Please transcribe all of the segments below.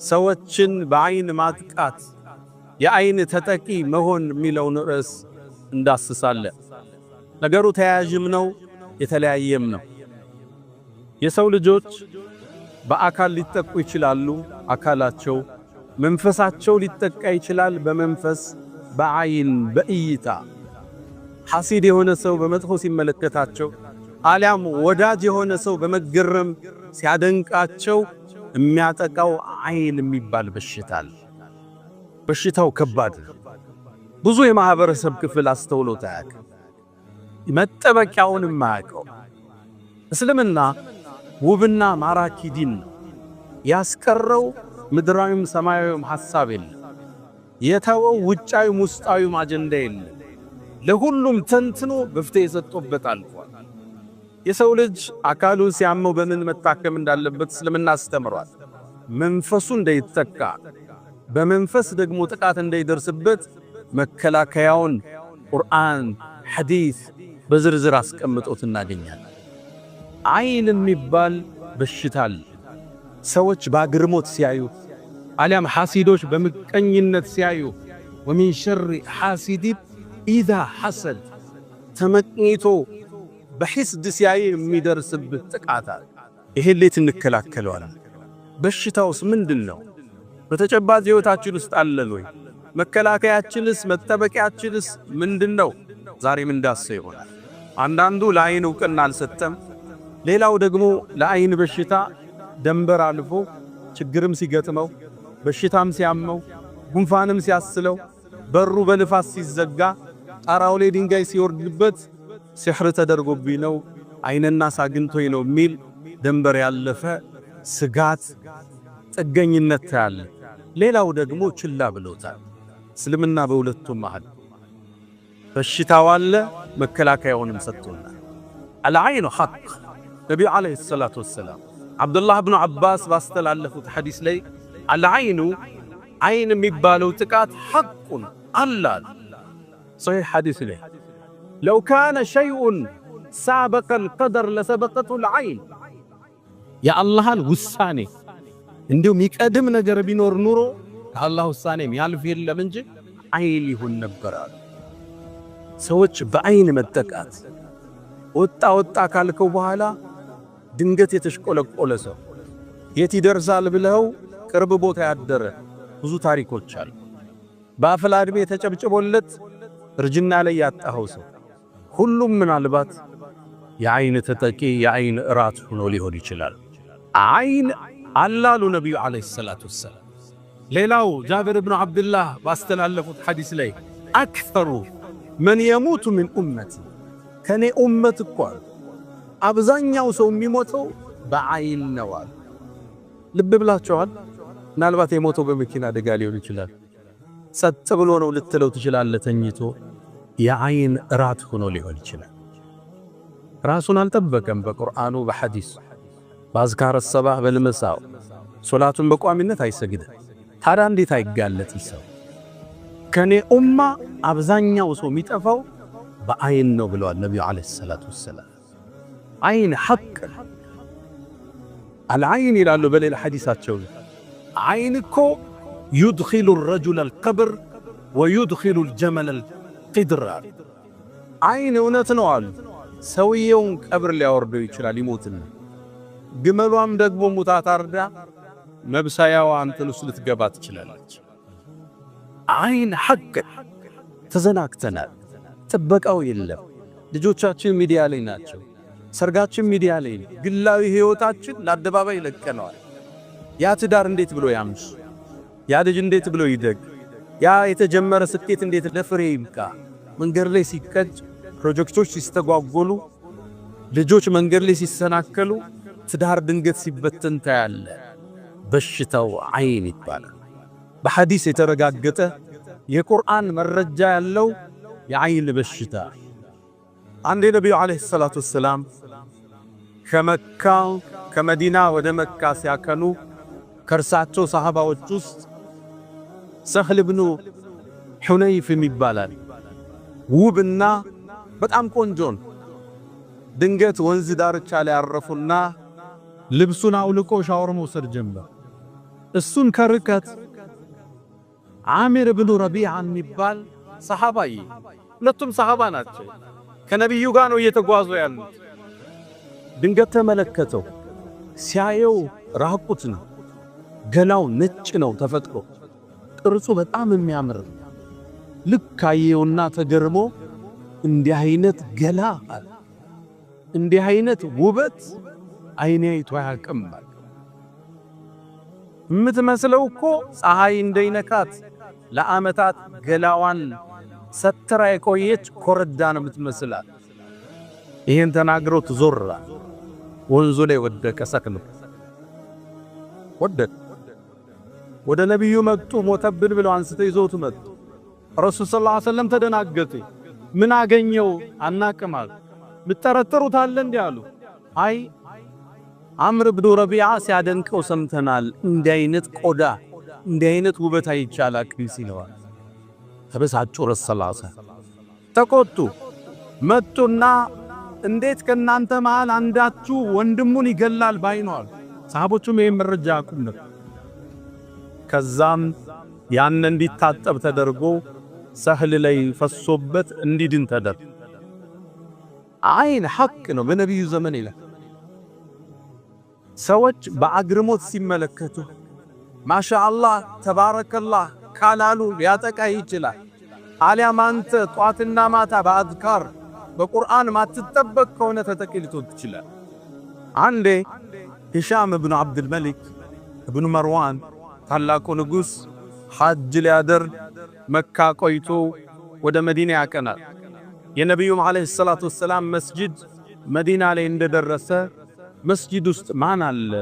ሰዎችን በአይን ማጥቃት የአይን ተጠቂ መሆን የሚለውን ርዕስ እንዳስሳለን። ነገሩ ተያያዥም ነው የተለያየም ነው። የሰው ልጆች በአካል ሊጠቁ ይችላሉ፣ አካላቸው መንፈሳቸው ሊጠቃ ይችላል፣ በመንፈስ በአይን በእይታ ሐሲድ የሆነ ሰው በመጥፎ ሲመለከታቸው አሊያም ወዳጅ የሆነ ሰው በመገረም ሲያደንቃቸው የሚያጠቃው አይን የሚባል በሽታል። በሽታው ከባድ ብዙ የማህበረሰብ ክፍል አስተውሎት አያውቅም፣ መጠበቂያውንም አያውቀው። እስልምና ውብና ማራኪ ዲን ነው። ያስቀረው ምድራዊም ሰማያዊም ሐሳብ የለም። የተወው ውጫዊም ውስጣዊም አጀንዳ የለም። ለሁሉም ተንትኖ መፍትሄ ሰጥቶበት አልፏል። የሰው ልጅ አካሉን ሲያመው በምን መታከም እንዳለበት እስልምና አስተምሯል። መንፈሱ እንዳይጠቃ በመንፈስ ደግሞ ጥቃት እንዳይደርስበት መከላከያውን ቁርአን፣ ሐዲስ በዝርዝር አስቀምጦት እናገኛለን። አይን የሚባል በሽታል። ሰዎች ባግርሞት ሲያዩ አሊያም ሐሲዶች በምቀኝነት ሲያዩ ወሚን ሸሪ ሐሲዲን ኢዛ ሐሰድ ተመቅኝቶ በሂስድ ሲያይ የሚደርስበት ጥቃት አለ። ይሄን እንዴት እንከላከለዋለን? በሽታውስ ምንድነው? በተጨባጭ ሕይወታችን ውስጥ አለን ወይ? መከላከያችንስ መጠበቂያችንስ ምንድነው? ዛሬም እንዳሰው ይሆናል። አንዳንዱ ለአይን ዕውቅና አልሰጠም። ሌላው ደግሞ ለአይን በሽታ ደንበር አልፎ ችግርም ሲገጥመው በሽታም ሲያመው ጉንፋንም ሲያስለው በሩ በልፋት ሲዘጋ ጣራው ላይ ድንጋይ ሲወርድበት ሲሕር ተደርጎብኝ ነው አይንና ሳግንቶኝ ነው የሚል ደንበር ያለፈ ስጋት ጥገኝነት ታያለ። ሌላው ደግሞ ችላ ብሎታል። እስልምና በሁለቱም መሃል በሽታው አለ፣ መከላከያውንም ሰጥቶናል። አልዓይኑ ሐቅ ነቢዩ ዓለይሂ ሰላቱ ወሰላም ዓብዱላህ ብኑ ዓባስ ባስተላለፉት ሐዲስ ላይ አልዓይኑ አይን የሚባለው ጥቃት ሐቁን አላል ሰሒሕ ሐዲስ ላይ ለው ካነ ሸይኡን ሳበቀል ቀደር ለሰበቀቱል አይን የአላህን ውሳኔ እንዲሁ የሚቀድም ነገር ቢኖር ኑሮ ከአላህ ውሳኔ የሚያልፍ የለም እንጂ አይን ይሁን ነበራል። ሰዎች በአይን መጠቃት ወጣ ካልከው በኋላ ድንገት የተሽቆለቆለ ሰው የት ይደርሳል ብለው ቅርብ ቦታ ያደረ ብዙ ታሪኮች አሉ። በአፍላ ዕድሜ ተጨብጭቦለት እርጅና ላይ ያጣኸው ሰው ሁሉም ምናልባት የአይን ተጠቂ የአይን እራት ሆኖ ሊሆን ይችላል። አይን አላሉ ነቢዩ ዓለይሂ ሰላቱ ወሰላም። ሌላው ጃብር ብኑ ዓብድላህ ባስተላለፉት ሐዲስ ላይ አክተሩ መን የሙቱ ምን ኡመቲ ከኔ ኡመት እኮ አብዛኛው ሰው የሚሞተው በአይን ነው አሉ። ልብ ብላችኋል? ምናልባት የሞተው በመኪና አደጋ ሊሆን ይችላል። ሰጥ ብሎ ነው ልትለው ትችላለህ። ተኝቶ የአይን እራት ሆኖ ሊሆን ይችላል። ራሱን አልጠበቀም። በቁርአኑ በሐዲስ በአዝካረ ሰባህ በልመሳው ሶላቱን በቋሚነት አይሰግድም። ታዲያ እንዴት አይጋለጥ ሰው? ከኔ ኡማ አብዛኛው ሰው የሚጠፋው በአይን ነው ብለዋል ነቢዩ ዓለይሂ ሰላቱ ወሰላም። አይን ሐቅ አልዓይን ይላሉ በሌላ ሐዲሳቸው አይን እኮ ዩድኺሉ الرجل القبر ويدخل الجمل القدر። አይን እውነት ነው አሉ። ሰውየውን ቀብር ሊያወርደው ይችላል ይሞትና፣ ግመሏም ደግሞ ሙታ ታርዳ መብሳያዋ አንተን ውስጥ ልትገባ ትችላለች። አይን ሐቅ ተዘናክተናል። ጥበቃው የለም። ልጆቻችን ሚዲያ ላይ ናቸው። ሰርጋችን ሚዲያ ላይ ነው። ግላዊ ህይወታችን ለአደባባይ ለቀነዋል። ያ ትዳር እንዴት ብሎ ያምሽ? ያ ልጅ እንዴት ብሎ ይደግ? ያ የተጀመረ ስኬት እንዴት ለፍሬ ይብቃ? መንገድ ላይ ሲቀጭ፣ ፕሮጀክቶች ሲስተጓጎሉ፣ ልጆች መንገድ ላይ ሲሰናከሉ፣ ትዳር ድንገት ሲበተን ታያለ። በሽታው አይን ይባላል። በሐዲስ የተረጋገጠ የቁርአን መረጃ ያለው የአይን በሽታ። አንድ ነብዩ ዓለይሂ ሰላቱ ወሰላም ከመካ ከመዲና ወደ መካ ሲያከኑ ከርሳቸው ሰሃባዎች ውስጥ ሰህል ብኑ ሁነይፍ ይባላል። ውብና በጣም ቆንጆን ድንገት ወንዝ ዳርቻ ላይ አረፉና ልብሱን አውልቆ ሻወር መውሰድ ጀመረ። እሱን ከርቀት ዓሚር ብኑ ረቢዓ የሚባል ሰሃባይ ሁለቱም ሰሃባ ናቸው። ከነብዩ ጋር ነው እየተጓዙ ያሉት። ድንገት ተመለከተው። ሲያየው ራቁት ነው። ገላው ነጭ ነው ተፈጥሮ ቅርጹ በጣም የሚያምር። ልክ አየውና ተገርሞ እንዲህ አይነት ገላ እንዲህ አይነት ውበት አይኔ አይቶ አያውቅም። የምትመስለው እኮ ፀሐይ እንደይነካት ለዓመታት ገላዋን ሰትራ የቆየች ኮረዳ ነው የምትመስላት። ይሄን ተናግሮ ተዞራ ወንዙ ላይ ወደቀ። ሰክኖ ወደቀ። ወደ ነብዩ መጡ። ሞተብን ብለው አንስተው ይዘውት መጡ። ረሱል ሰለላሁ ዐለይሂ ወሰለም ተደናገጡ። ምን አገኘው አናቅማል ምትጠረጥሩት አለ እንዴ አሉ። አይ ዓምር ብኑ ረቢዓ ሲያደንቀው ሰምተናል። እንዲህ አይነት ቆዳ እንዲህ አይነት ውበት አይቻላል ሲለዋል። ተበሳጩ። ረሱል ሰለላሁ ዐለይሂ ወሰለም ተቆጡ። መጡና እንዴት ከናንተ መሃል አንዳችሁ ወንድሙን ይገላል ባይኗል? ሰሃቦቹም ይሄን መረጃ አቁም ነው። ከዛም ያን እንዲታጠብ ተደርጎ ሰህል ላይ ፈሶበት እንዲድን ተደረገ። አይን ሐቅ ነው በነብዩ ዘመን ይላል። ሰዎች በአግርሞት ሲመለከቱ ማሻአላህ ተባረከላህ ካላሉ ሊያጠቃ ይችላል። አሊያም አንተ ጧትና ማታ በአዝካር በቁርአን ማትጠበቅ ከሆነ ተጠቂ ልትሆን ትችላለህ። አንዴ ሂሻም ኢብኑ አብዱል መሊክ ኢብኑ መርዋን ታላቁ ንጉስ ሐጅ ሊያደርግ መካ ቆይቶ ወደ መዲና ያቀናል። የነብዩም አለይሂ ሰላቱ ወሰላም መስጂድ መዲና ላይ እንደደረሰ መስጂድ ውስጥ ማን አለ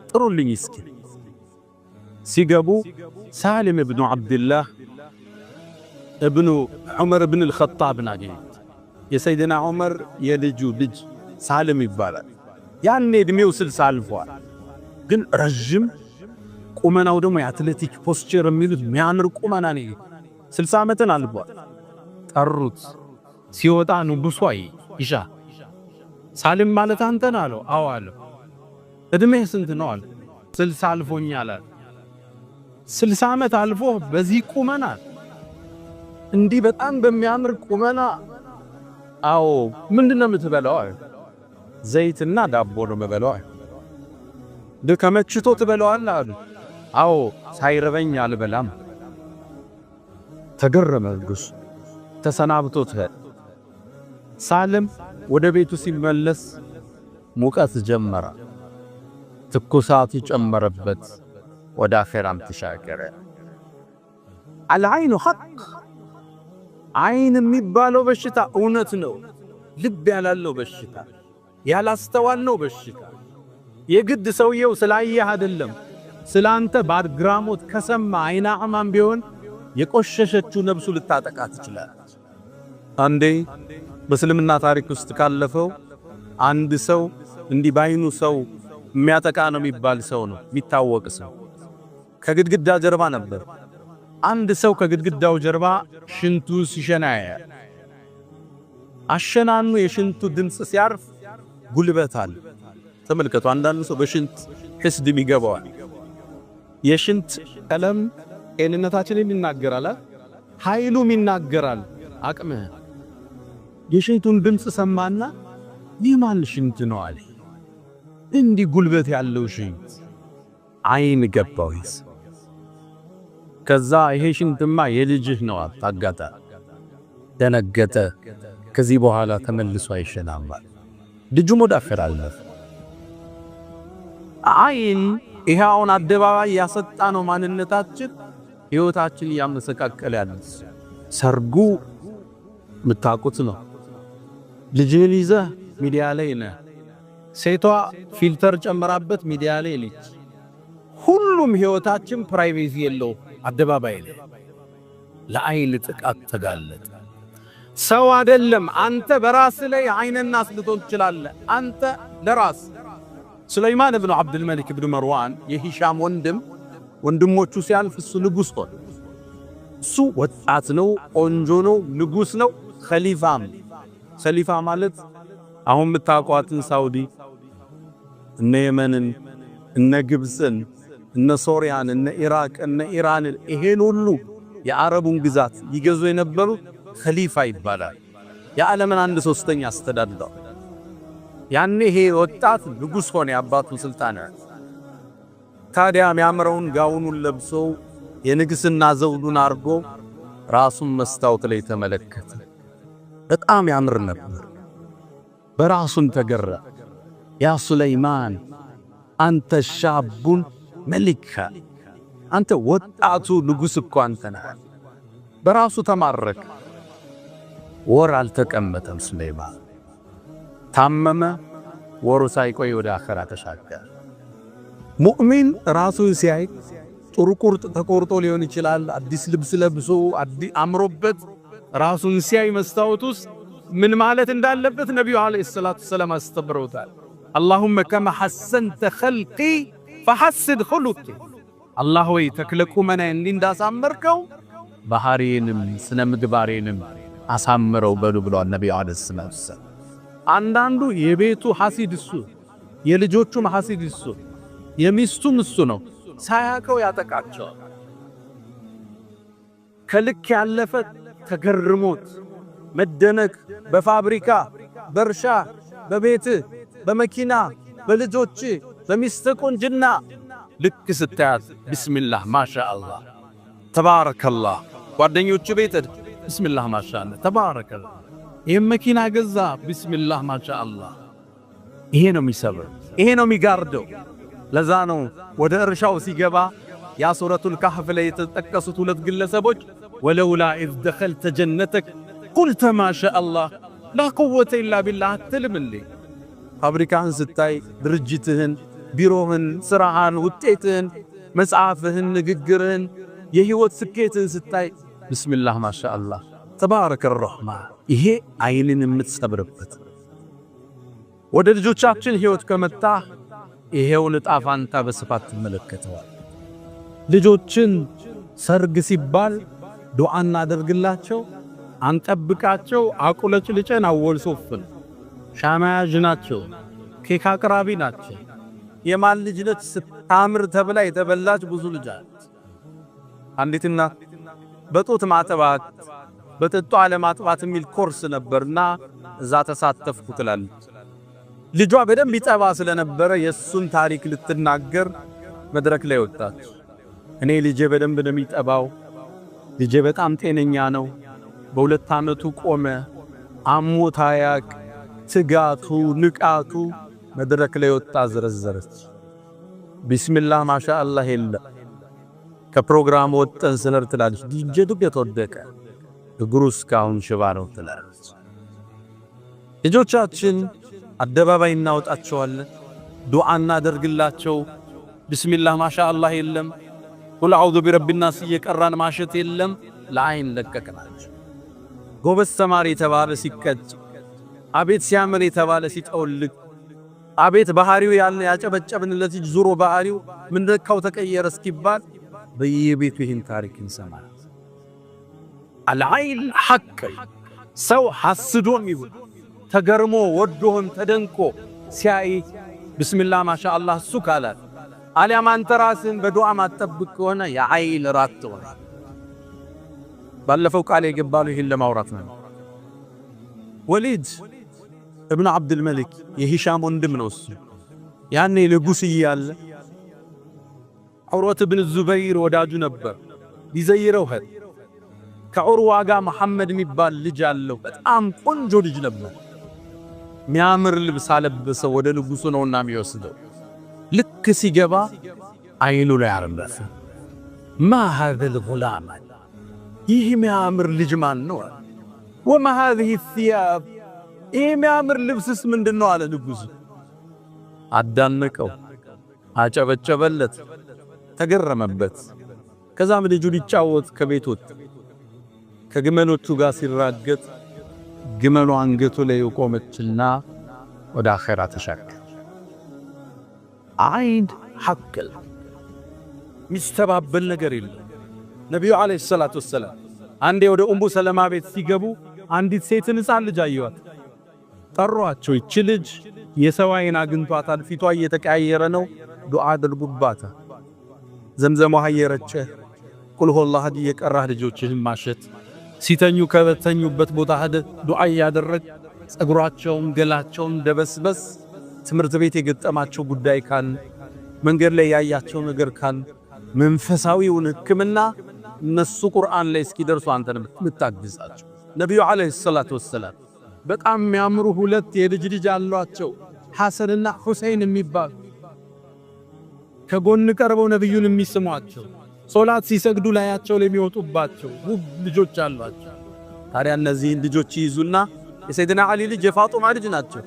ጥሩልኝ እስኪ ሲገቡ ሳሊም ኢብኑ አብዱላህ ኢብኑ ዑመር ኢብኑ አልኸጣብ ናገኙት። የሰይድና ዑመር የልጁ ልጅ ሳሊም ይባላል። ያኔ እድሜው 60 አልፏል፣ ግን ረጅም ቁመናው ደግሞ የአትሌቲክ ፖስቸር የሚሉት የሚያምር ቁመና ነው። 60 ዓመትን አልፏል። ጠሩት። ሲወጣ ንጉሡ ይሻ ሳሊም ማለት አንተ ነህ አለው። አዎ አለው። እድሜህ ስንት ነው አለ። 60 አልፎኛል አለ። 60 ዓመት አልፎ በዚህ ቁመና እንዲህ በጣም በሚያምር ቁመና? አዎ ምንድነው የምትበላው? ዘይትና ዳቦ ነው የምበላው። ከመችቶ ትበላዋለህ አሉ። አዎ ሳይረበኝ አልበላም። ተገረመ ንጉሡ። ተሰናብቶት ሳሊም ወደ ቤቱ ሲመለስ ሙቀት ጀመረ። ትኩሳት ይጨመረበት ወደ አኺራም ተሻገረ። አልዓይኑ ሐቅ አይን የሚባለው በሽታ እውነት ነው። ልብ ያላለው በሽታ ያላስተዋልነው በሽታ የግድ ሰውየው ስላየህ አይደለም። ስላንተ ባድግራሞት ከሰማ አይና አማን ቢሆን የቆሸሸችው ነብሱ ልታጠቃ ትችላለች። አንዴ በእስልምና ታሪክ ውስጥ ካለፈው አንድ ሰው እንዲህ ባይኑ ሰው የሚያጠቃ ነው የሚባል ሰው ነው የሚታወቅ ሰው ከግድግዳ ጀርባ ነበር። አንድ ሰው ከግድግዳው ጀርባ ሽንቱ ሲሸና ያያል። አሸናኑ የሽንቱ ድምጽ ሲያርፍ ጉልበታል። ተመልከቱ። አንዳንድ ሰው በሽንት ህስድም ይገባዋል። የሽንት ቀለም ጤንነታችንን ይናገራል፣ ኃይሉም ይናገራል። አቅምህ የሽንቱን ድምጽ ሰማና ይማል ሽንት ነው አለ። እንዲህ ጉልበት ያለው ሽንት አይን ገባው። ከዛ ይሄ ሽንትማ የልጅህ ነው አታጋታ። ደነገጠ። ከዚህ በኋላ ተመልሶ አይሸናም። ልጁ ሞዳፈራል። አይን ይሄውን አደባባይ ያሰጣ ነው ማንነታችን ህይወታችን ያመሰቃቀለ ያለስ ሰርጉ ምታቁት ነው። ልጅህን ይዘህ ሚዲያ ላይ ነህ። ሴቷ ፊልተር ጨምራበት ሚዲያ ላይ ልጅ ሁሉም ህይወታችን ፕራይቬሲ የለው አደባባይ ላይ ለአይን ጥቃት ተጋለጠ። ሰው አይደለም አንተ በራስ ላይ አይንና አስልቶት ትችላለህ። አንተ ለራስ ሱለይማን ኢብኑ አብዱል መሊክ ኢብኑ መርዋን የሂሻም ወንድሞቹ ሲያልፍ እሱ ንጉስ ሆነ። እሱ ወጣት ነው፣ ቆንጆ ነው፣ ንጉስ ነው፣ ኸሊፋም። ኸሊፋ ማለት አሁን የምታውቋትን ሳውዲ እነ የመንን እነ ግብፅን እነ ሶሪያን እነ ኢራቅ እነ ኢራን ይሄን ሁሉ የአረቡን ግዛት ይገዙ የነበሩ ኸሊፋ ይባላል። የዓለምን 1/3 አስተዳድረው። ያኔ ይሄ ወጣት ንጉሥ ሆነ፣ የአባቱ ስልጣን። ታዲያ የሚያምረውን ጋውኑን ለብሶ የንግስና ዘውዱን አርጎ ራሱን መስታወት ላይ ተመለከተ። በጣም ያምር ነበር። በራሱን ተገረ። ያ ሱለይማን አንተ ሻቡን መሊካ፣ አንተ ወጣቱ ንጉሥ እኮ አንተ ነህ። በራሱ ተማረከ። ወር አልተቀመጠም ሱለይማን። ታመመ። ወሩ ሳይቆይ ወደ አኺራ ተሻገረ። ሙእሚን ራሱን ሲያይ ጥሩ ቁርጥ ተቆርጦ ሊሆን ይችላል። አዲስ ልብስ ለብሶ አምሮበት ራሱን ሲያይ መስታወት ውስጥ ምን ማለት እንዳለበት ነብዩ አለይሂ ሰላቱ ሰላም አስተምረውታል። اللهم كما حسنت خلقي فحسن خلقي። አላህ ወይ ተክለቁመና እንዳሳመርከው ባህሪዬንም ስነ ምግባሬንም አሳምረው በሉ ብለዋል ነብዩ አለይሂ ሰላቱ ሰላም። አንዳንዱ የቤቱ ሐሲድ እሱ፣ የልጆቹም ሐሲድ እሱ፣ የሚስቱም እሱ ነው። ሳያቀው ያጠቃቸዋል። ከልክ ያለፈ ተገርሞት መደነቅ በፋብሪካ በእርሻ በቤት በመኪና በልጆች በሚስት ቁንጅና ልክ ስታያት ቢስሚላህ ማሻአላህ ተባረከላህ። ጓደኞቹ ቤት ቢስሚላህ ማሻአላህ ተባረከላህ። ይሄን መኪና ገዛ ቢስሚላህ ማሻአላህ። ይሄ ነው የሚሰብር፣ ይሄ ነው የሚጋርደው። ለዛ ነው ወደ እርሻው ሲገባ ያ ሱረቱል ካህፍ ላይ የተጠቀሱት ሁለት ግለሰቦች ወለውላ ኢዝ ደኸልተ ጀነተክ ቁልተ ማሻአላህ ላ ቁወተ ኢላ ቢላህ አትልም እንዴ? ፋብሪካህን ስታይ፣ ድርጅትህን፣ ቢሮህን፣ ስራህን፣ ውጤትህን፣ መጽሐፍህን፣ ንግግርህን፣ የህይወት ስኬትህን ስታይ ቢስሚላህ ማሻአላህ ተባረከ ረህማን። ይሄ አይንን የምትሰብርበት። ወደ ልጆቻችን ህይወት ከመጣ ይሄው ልጣፋንታ በስፋት ተመለከተዋል። ልጆችን ሰርግ ሲባል ዱዓ እናደርግላቸው፣ አንጠብቃቸው፣ አቁለጭልጨን አወልሶፍን ሻማያጅ ናቸው፣ ኬክ አቅራቢ ናቸው። የማን ልጅ ነች ስታምር ተብላ የተበላች ብዙ ልጅ አለች። አንዲት እናት በጡት ማጥባት በጥጧ ለማጥባት የሚል ኮርስ ነበርና እዛ ተሳተፍኩ ትላለች። ልጇ በደንብ ይጠባ ስለነበረ የሱን ታሪክ ልትናገር መድረክ ላይ ወጣች። እኔ ልጄ በደንብ ነው የሚጠባው፣ ልጄ በጣም ጤነኛ ነው፣ በ2 ዓመቱ ቆመ፣ አሞት አያቅ፣ ትጋቱ ንቃቱ መድረክ ላይ ወጣ ዘረዘረች። ቢስሚላህ ማሻአላህ የለ። ከፕሮግራም ወጥተን ስነር ትላለች። ልጄ ዱቄት ወደቀ፣ እግሩ እስካሁን ሽባ ነው ትላለች። ልጆቻችን አደባባይ እናወጣቸዋለን፣ ዱዓ እናደርግላቸው። ቢስሚላህ ማሻአላህ የለም፣ ቁል አዑዙ ቢረቢናስ እየቀራን ማሸት የለም። ለአይን ለቀቅናቸው። ጎበዝ ተማሪ የተባለ ሲቀጭ፣ አቤት ሲያምር የተባለ ሲጠውልቅ፣ አቤት ባህሪው ያለ ያጨበጨብንለት ዙሮ ባህሪው ምን ደካው ተቀየረ እስኪባል በየቤቱ ይህን ታሪክ እንሰማለን። አልዓይል ሐቅ ሰው ሐስዶም ይሁን ተገርሞ ወዶም ተደንቆ ሲያይ ቢስሚላህ ማሻአላህ እሱ ካላት አሊያም አንተ ራስን በዱዓ ማጠብቅ ከሆነ የዓይል ራት ሆነ። ባለፈው ቃል የገባሉ ይህን ለማውራት ነው። ወሊድ ኢብኑ አብዱል መሊክ የሂሻም ወንድም ነው። እሱ ያኔ ንጉስ እያለ ዑርወት ኢብኑ ዙበይር ወዳጁ ነበር። ሊዘይረው ሄደ። ከዑርዋ ጋር መሐመድ የሚባል ልጅ አለው። በጣም ቆንጆ ልጅ ነበር። ሚያምር ልብስ አለበሰው። ወደ ንጉሱ ነውና የሚወስደው። ልክ ሲገባ አይኑ ላይ አረፈ። ማ هذا الغلام ይህ ሚያምር ልጅ ማን ነው? وما هذه الثياب ይህ ሚያምር ልብስስ ምንድነው አለ ንጉሱ። አዳነቀው፣ አጨበጨበለት፣ ተገረመበት። ከዛም ልጁ ሊጫወት ከቤት ወጣ። ከግመሎቹ ጋር ሲራገጥ ግመሉ አንገቱ ላይ ቆመችና ወደ አኺራ ተሻገረ። አይን ሐቅል ሚስተባበል ነገር የለም። ነብዩ አለይሂ ሰላቱ ወሰለም አንዴ ወደ ኡሙ ሰለማ ቤት ሲገቡ አንዲት ሴትን ሕፃን ልጅ አየዋት። ጠሯቸው። ይች ልጅ የሰው አይን አግኝቷታል፣ ፊቷ እየተቀያየረ ነው፣ ዱዓ አድርጉባት። ዘምዘም ውሃ እየረጨ ቁል ሁወላህ አሐድ እየቀራህ ልጆችህን ማሸት፣ ሲተኙ ከተኙበት ቦታ ሄደህ ዱዓ እያደረግ ጸጉራቸውን ገላቸውን ደበስበስ። ትምህርት ቤት የገጠማቸው ጉዳይ ካል፣ መንገድ ላይ ያያቸው ነገር ካል መንፈሳዊውን ሕክምና እነሱ ቁርአን ላይ እስኪደርሱ አንተን የምታግዛቸው። ነቢዩ ዓለይሂ ሰላቱ ወሰላም በጣም የሚያምሩ ሁለት የልጅ ልጅ አሏቸው፣ ሐሰንና ሁሰይን የሚባሉ ከጎን ቀርበው ነቢዩን የሚስሟቸው፣ ሶላት ሲሰግዱ ላያቸው ላይ የሚወጡባቸው ውብ ልጆች አሏቸው። ታዲያ እነዚህን ልጆች ይይዙና የሰይድና ዓሊ ልጅ የፋጡማ ልጅ ናቸው፣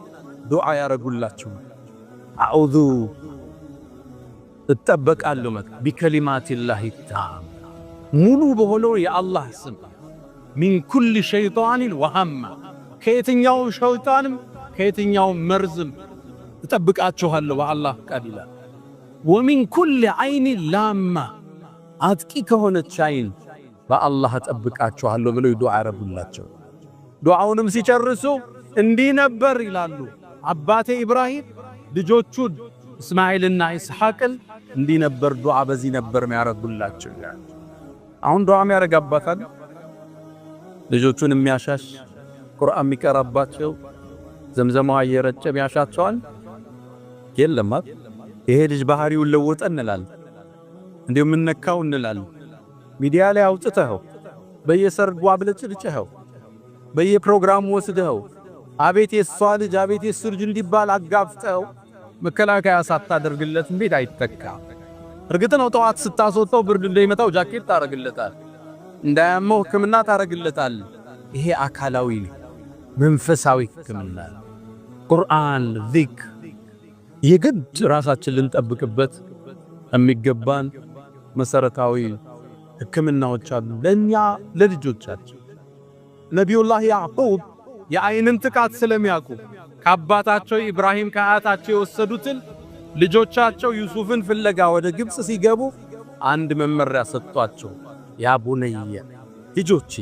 ዱዓ ያረጉላቸው። አዑዙ እጠበቃለሁ ቢከሊማቲላሂ ታም ሙሉ በሆነው የአላህ ስም ሚን ኩል ሸይጣንን ወሃማ ከየትኛውም ሸይጣንም ከየትኛውም መርዝም እጠብቃችኋለሁ በአላህ ቃል ይላል። ወሚን ኩል ዓይን ላማ አጥቂ ከሆነች ዓይን በአላህ እጠብቃችኋለሁ ብለው ዱዓ ያረጉላቸው። ዱዓውንም ሲጨርሱ እንዲህ ነበር ይላሉ፣ አባቴ ኢብራሂም ልጆቹን እስማኤልና ኢስሐቅን እንዲህ ነበር ዱዓ በዚህ ነበር የሚያረጉላቸው ይላል። አሁን ዱዓ የሚያረጋባታል ልጆቹን የሚያሻሽ ቁርአን የሚቀራባቸው ዘምዘማው እየረጨ የሚያሻቸዋል የለም። ይሄ ልጅ ባህሪውን ለወጠ እንላለን፣ እንዴው ምንነካው እንላለን። ሚዲያ ላይ አውጥተኸው በየሰርጉ አብለጭልጭኸው በየፕሮግራሙ ወስደኸው አቤት የሷ ልጅ አቤት የሱ ልጅ እንዲባል አጋፍጠው መከላከያ ሳታደርግለት እንዴት አይተካ? እርግጥ ነው ጠዋት ስታስወጣው ብርድ እንዳይመታው ጃኬት ታረግለታል፣ እንዳያመው ሕክምና ታረግለታል። ይሄ አካላዊ መንፈሳዊ ሕክምና ቁርአን ዚክር የግድ ራሳችን ልንጠብቅበት የሚገባን መሰረታዊ ሕክምናዎች አሉ ለኛ ለልጆቻችን። ነቢዩላህ ያዕቁብ የአይንን ጥቃት ስለሚያውቁ ከአባታቸው ኢብራሂም ከአያታቸው የወሰዱትን ልጆቻቸው ዩሱፍን ፍለጋ ወደ ግብፅ ሲገቡ አንድ መመሪያ ሰጥቷቸው፣ ያ ቡነየ ልጆቼ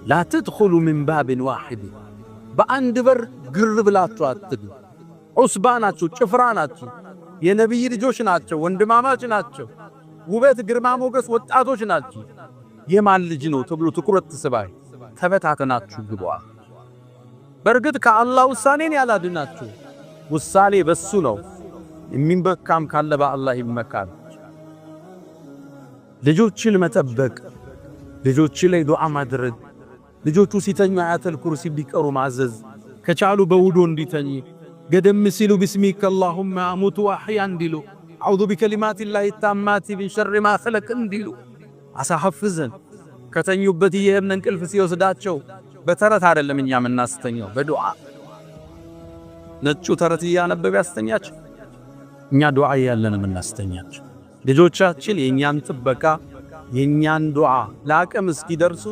ላ ተድኹሉ ሚን ባብን ዋሂድ በአንድ በር ግር ብላችሁ አትግቡ። ዑስባ ናችሁ፣ ጭፍራ ናችሁ፣ የነቢይ ልጆች ናቸው፣ ወንድማማች ናቸው፣ ውበት ግርማ ሞገስ ወጣቶች ናቸው። የማን ልጅ ነው ተብሎ ትኩረት ትስባይ ተበታተናችሁ ግቡአ። በርግጥ ከአላህ ውሳኔን ያላድናችሁ ውሳኔ በሱ ነው። የሚመካም ካለ በአላህ ይመካል። ልጆችን መጠበቅ፣ ልጆች ላይ ዱዓ ማድረግ፣ ልጆቹ ሲተኙ አያተል ኩርሲ ቢቀሩ ማዘዝ፣ ከቻሉ በውዶ እንዲተኙ ገደም ሲሉ ቢስሚከ አላሁመ አሙቱ ወአሕያ እንዲሉ፣ አዑዙ ቢከሊማቲላሂ ታማቲ ሚን ሸሪ ማ ኸለቅ እንዲሉ አሳሐፍዘን ከተኙበት ይሄን እንቅልፍ ሲወስዳቸው በተረት አይደለም እኛ የምናስተኛው በዱዓ ነጩ ተረት እያነበበ ያስተኛቸው እኛ ዱዓ ያለን የምናስተኛቸው። ልጆቻችን የኛን ጥበቃ የኛን ዱዓ ለአቅም እስኪደርሱ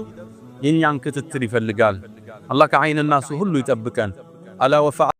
የኛን ክትትል ይፈልጋል። አላህ ከዓይንና ሱ ሁሉ ይጠብቀን። አላ ወፈ